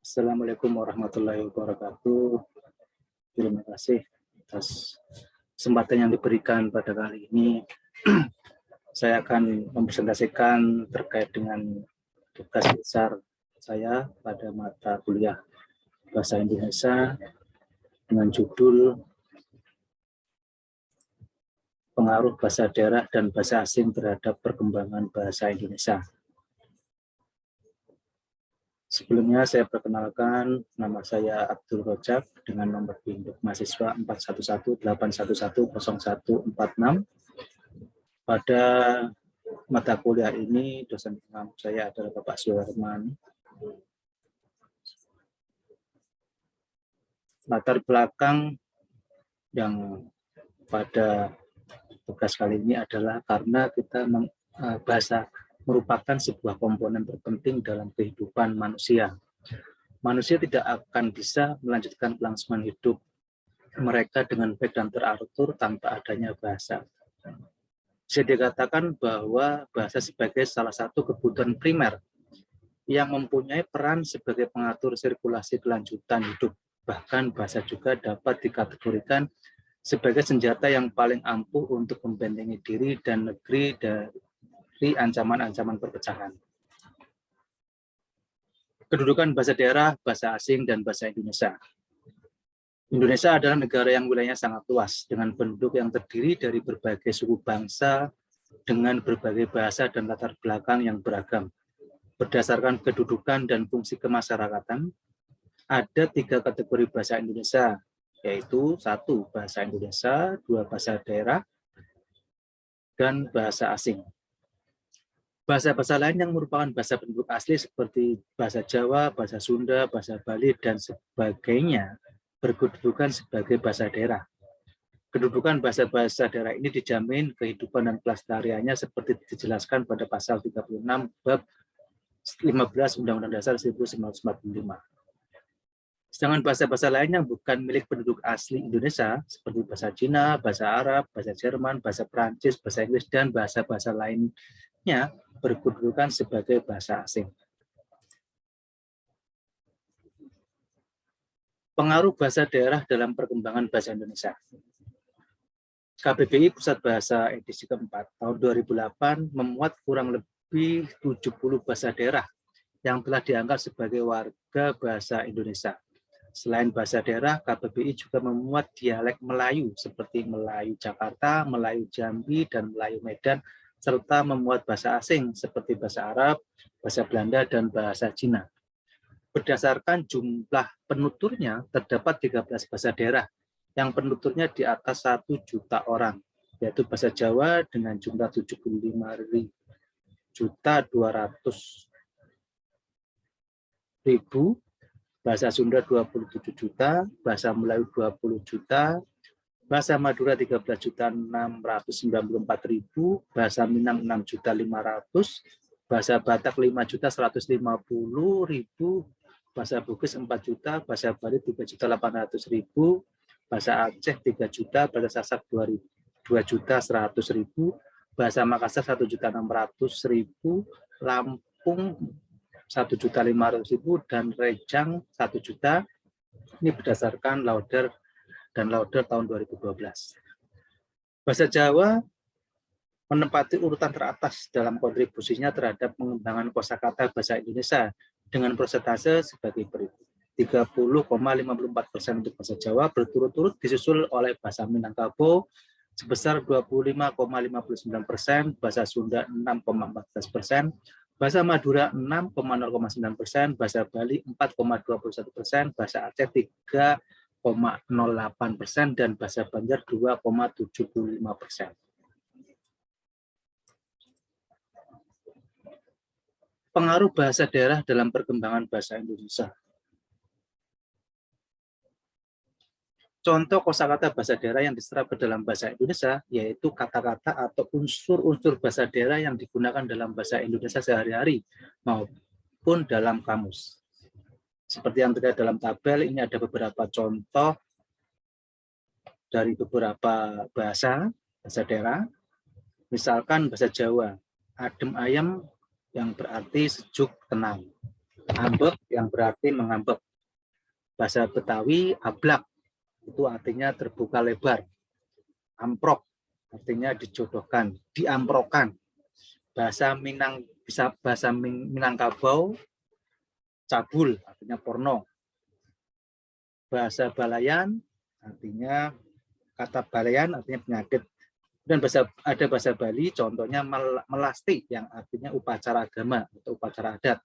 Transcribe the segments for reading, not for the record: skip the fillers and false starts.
Assalamualaikum warahmatullahi wabarakatuh. Terima kasih atas kesempatan yang diberikan pada kali ini. Saya akan mempresentasikan terkait dengan tugas besar saya pada mata kuliah Bahasa Indonesia dengan judul Pengaruh Bahasa Daerah dan Bahasa Asing terhadap Perkembangan Bahasa Indonesia. Sebelumnya saya perkenalkan, nama saya Abdul Rojak dengan nomor induk mahasiswa 411-811-0146. Pada mata kuliah ini, dosen pengampu saya adalah Bapak Suherman. Latar belakang yang pada tugas kali ini adalah karena kita bahasa merupakan sebuah komponen terpenting dalam kehidupan manusia. Manusia tidak akan bisa melanjutkan kelangsungan hidup mereka dengan baik dan teratur tanpa adanya bahasa. Bisa dikatakan bahwa bahasa sebagai salah satu kebutuhan primer yang mempunyai peran sebagai pengatur sirkulasi kelanjutan hidup. Bahkan bahasa juga dapat dikategorikan sebagai senjata yang paling ampuh untuk membentengi diri dan negeri dari ancaman-ancaman perpecahan. Kedudukan bahasa daerah, bahasa asing, dan bahasa Indonesia. Indonesia adalah negara yang wilayahnya sangat luas, dengan penduduk yang terdiri dari berbagai suku bangsa, dengan berbagai bahasa dan latar belakang yang beragam. Berdasarkan kedudukan dan fungsi kemasyarakatan, ada 3 kategori bahasa Indonesia, yaitu 1. Bahasa Indonesia, 2. Bahasa daerah, dan bahasa asing. Bahasa-bahasa lain yang merupakan bahasa penduduk asli seperti bahasa Jawa, bahasa Sunda, bahasa Bali, dan sebagainya berkedudukan sebagai bahasa daerah. Kedudukan bahasa-bahasa daerah ini dijamin kehidupan dan kelestariannya seperti dijelaskan pada pasal 36 bab 15 Undang-Undang Dasar 1945. Sedangkan bahasa-bahasa lain yang bukan milik penduduk asli Indonesia seperti bahasa Cina, bahasa Arab, bahasa Jerman, bahasa Prancis, bahasa Inggris, dan bahasa-bahasa lainnya berkedudukan sebagai bahasa asing. Pengaruh bahasa daerah dalam perkembangan bahasa Indonesia. KBBI Pusat Bahasa edisi keempat tahun 2008 memuat kurang lebih 70 bahasa daerah yang telah dianggap sebagai warga bahasa Indonesia. Selain bahasa daerah, KBBI juga memuat dialek Melayu seperti Melayu Jakarta, Melayu Jambi, dan Melayu Medan, serta memuat bahasa asing seperti bahasa Arab, bahasa Belanda, dan bahasa Cina. Berdasarkan jumlah penuturnya, terdapat 13 bahasa daerah yang penuturnya di atas 1 juta orang, yaitu bahasa Jawa dengan jumlah 75.200.000, bahasa Sunda 27 juta, bahasa Melayu 20 juta, bahasa Madura 13.694.000, bahasa Minang 6.500.000, bahasa Batak 5.150.000, bahasa Bugis 4 juta, bahasa Bali 3.800.000, bahasa Aceh 3 juta, bahasa Sasak 2.100.000, bahasa Makassar 1.600.000, Lampung 1.500.000, dan Rejang 1 juta. Ini berdasarkan Lauder dan Lauder tahun 2012. Bahasa Jawa menempati urutan teratas dalam kontribusinya terhadap pengembangan kosakata bahasa Indonesia dengan persentase sebagai berikut. 30,54% untuk bahasa Jawa, berturut-turut disusul oleh bahasa Minangkabau sebesar 25,59%, bahasa Sunda 6,14%, bahasa Madura 6,09%, bahasa Bali 4,21%, bahasa Aceh 3,08%, dan bahasa Banjar 2,75%. Pengaruh bahasa daerah dalam perkembangan bahasa Indonesia. Contoh kosakata bahasa daerah yang diserap ke dalam bahasa Indonesia yaitu kata-kata atau unsur-unsur bahasa daerah yang digunakan dalam bahasa Indonesia sehari-hari maupun dalam kamus. Seperti yang terlihat dalam tabel, ini ada beberapa contoh dari beberapa bahasa daerah. Misalkan bahasa Jawa, adem ayem yang berarti sejuk tenang. Ambek yang berarti mengambek. Bahasa Betawi ablak, itu artinya terbuka lebar. Amprok artinya dijodohkan, diamprokan. Bahasa Minangkabau cabul artinya porno. Bahasa Balayan artinya penyakit. Dan ada bahasa Bali contohnya melasti yang artinya upacara agama atau upacara adat.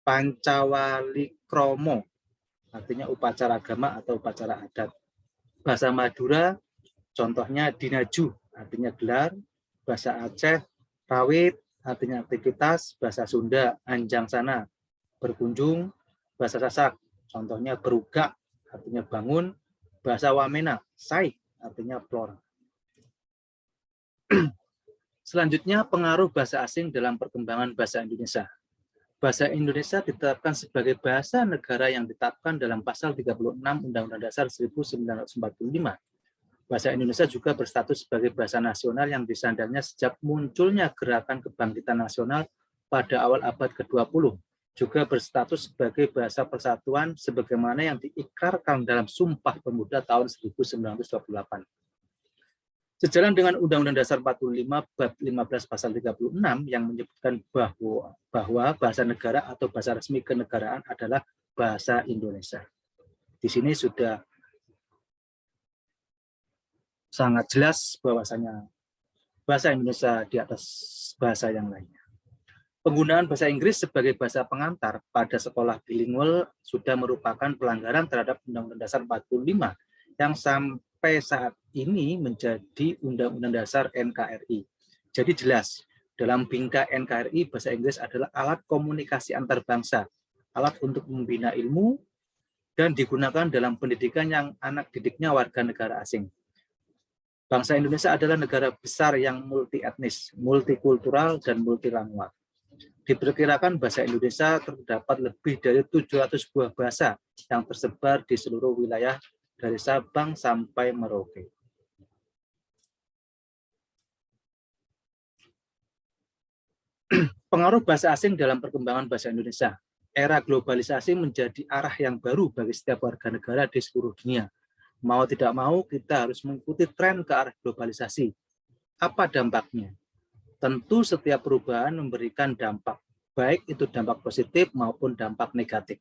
Pancawali kromo artinya upacara agama atau upacara adat. Bahasa Madura contohnya dinaju artinya gelar. Bahasa Aceh rawit artinya aktivitas. Bahasa Sunda anjang sana berkunjung. Bahasa Sasak contohnya berugak artinya bangun. Bahasa Wamena sai artinya plor. Selanjutnya pengaruh bahasa asing dalam perkembangan bahasa Indonesia. Bahasa Indonesia ditetapkan sebagai bahasa negara yang ditetapkan dalam pasal 36 Undang-Undang Dasar 1945. Bahasa Indonesia juga berstatus sebagai bahasa nasional yang disandangnya sejak munculnya gerakan kebangkitan nasional pada awal abad ke-20. Juga berstatus sebagai bahasa persatuan sebagaimana yang diikrarkan dalam Sumpah Pemuda tahun 1928. Sejalan dengan Undang-Undang Dasar 45 bab 15 pasal 36 yang menyebutkan bahwa bahasa negara atau bahasa resmi kenegaraan adalah bahasa Indonesia. Di sini sudah sangat jelas bahwasanya bahasa Indonesia di atas bahasa yang lainnya. Penggunaan bahasa Inggris sebagai bahasa pengantar pada sekolah bilingual sudah merupakan pelanggaran terhadap Undang-Undang Dasar 45 yang sampai saat ini menjadi Undang-Undang Dasar NKRI. Jadi jelas, dalam bingkai NKRI, bahasa Inggris adalah alat komunikasi antar bangsa, alat untuk membina ilmu, dan digunakan dalam pendidikan yang anak didiknya warga negara asing. Bangsa Indonesia adalah negara besar yang multi etnis, multikultural, dan multilingual. Diperkirakan bahasa Indonesia terdapat lebih dari 700 buah bahasa yang tersebar di seluruh wilayah dari Sabang sampai Merauke. Pengaruh bahasa asing dalam perkembangan bahasa Indonesia. Era globalisasi menjadi arah yang baru bagi setiap warga negara di seluruh dunia. Mau tidak mau, kita harus mengikuti tren ke arah globalisasi. Apa dampaknya? Tentu setiap perubahan memberikan dampak, baik itu dampak positif maupun dampak negatif.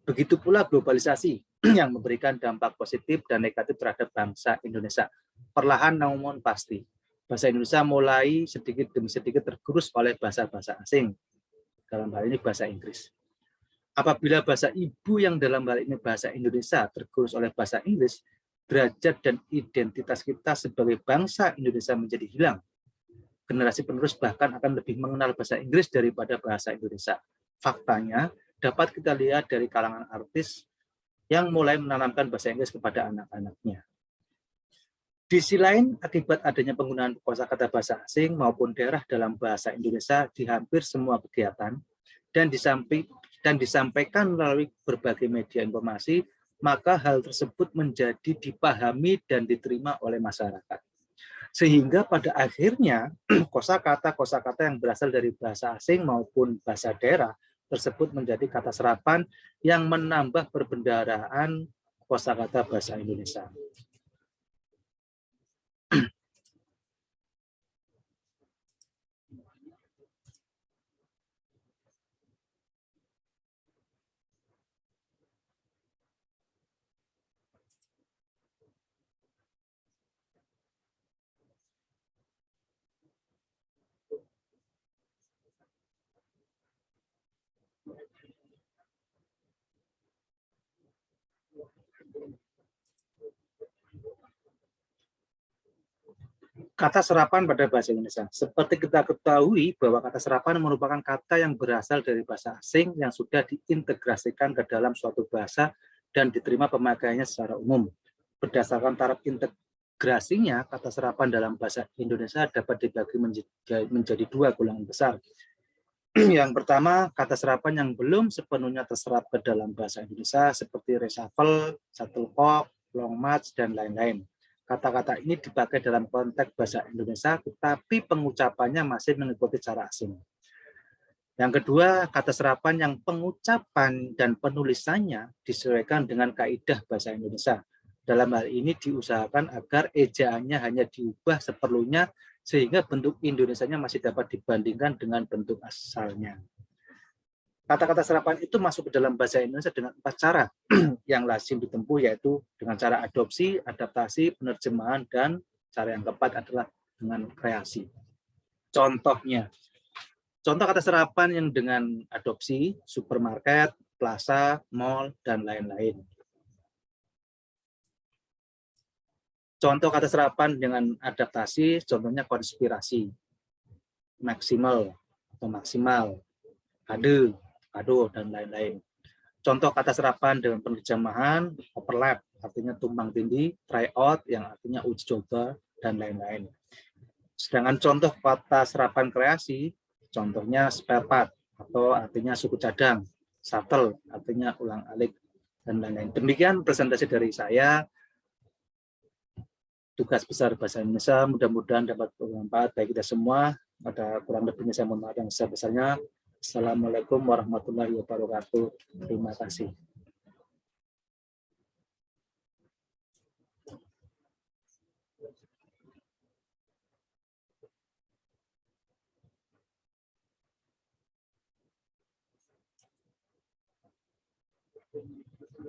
Begitu pula globalisasi yang memberikan dampak positif dan negatif terhadap bangsa Indonesia. Perlahan namun pasti. Bahasa Indonesia mulai sedikit demi sedikit tergerus oleh bahasa-bahasa asing, dalam hal ini bahasa Inggris. Apabila bahasa ibu yang dalam hal ini bahasa Indonesia tergerus oleh bahasa Inggris, derajat dan identitas kita sebagai bangsa Indonesia menjadi hilang. Generasi penerus bahkan akan lebih mengenal bahasa Inggris daripada bahasa Indonesia. Faktanya, dapat kita lihat dari kalangan artis yang mulai menanamkan bahasa Inggris kepada anak-anaknya. Di sisi lain, akibat adanya penggunaan kosakata bahasa asing maupun daerah dalam bahasa Indonesia di hampir semua kegiatan dan disampaikan melalui berbagai media informasi, maka hal tersebut menjadi dipahami dan diterima oleh masyarakat. Sehingga pada akhirnya kosakata yang berasal dari bahasa asing maupun bahasa daerah tersebut menjadi kata serapan yang menambah perbendaharaan kosakata bahasa Indonesia. Kata serapan pada bahasa Indonesia. Seperti kita ketahui bahwa kata serapan merupakan kata yang berasal dari bahasa asing yang sudah diintegrasikan ke dalam suatu bahasa dan diterima pemakaiannya secara umum. Berdasarkan taraf integrasinya, kata serapan dalam bahasa Indonesia dapat dibagi menjadi dua golongan besar. Yang pertama, kata serapan yang belum sepenuhnya terserap ke dalam bahasa Indonesia seperti reshuffle, shuttlecock, long march, dan lain-lain. Kata-kata ini dipakai dalam konteks bahasa Indonesia, tetapi pengucapannya masih mengikuti cara asing. Yang kedua, kata serapan yang pengucapan dan penulisannya disesuaikan dengan kaidah bahasa Indonesia. Dalam hal ini diusahakan agar ejaannya hanya diubah seperlunya sehingga bentuk Indonesianya masih dapat dibandingkan dengan bentuk asalnya. Kata-kata serapan itu masuk ke dalam bahasa Indonesia dengan 4 cara yang lazim ditempuh, yaitu dengan cara adopsi, adaptasi, penerjemahan, dan cara yang keempat adalah dengan kreasi. Contohnya, contoh kata serapan yang dengan adopsi, supermarket, plaza, mall, dan lain-lain. Contoh kata serapan dengan adaptasi, contohnya konspirasi, maksimal atau maksimal, kado, dan lain-lain. Contoh kata serapan dengan penerjemahan, overlap, artinya tumpang tindih, try out, yang artinya uji coba, dan lain-lain. Sedangkan contoh kata serapan kreasi, contohnya spare part, atau artinya suku cadang, shuttle, artinya ulang-alik, dan lain-lain. Demikian presentasi dari saya. Tugas besar bahasa Indonesia mudah-mudahan dapat bermanfaat bagi kita semua. Ada kurang lebihnya saya mohon maaf yang sebesar-besarnya. Assalamualaikum warahmatullahi wabarakatuh. Terima kasih.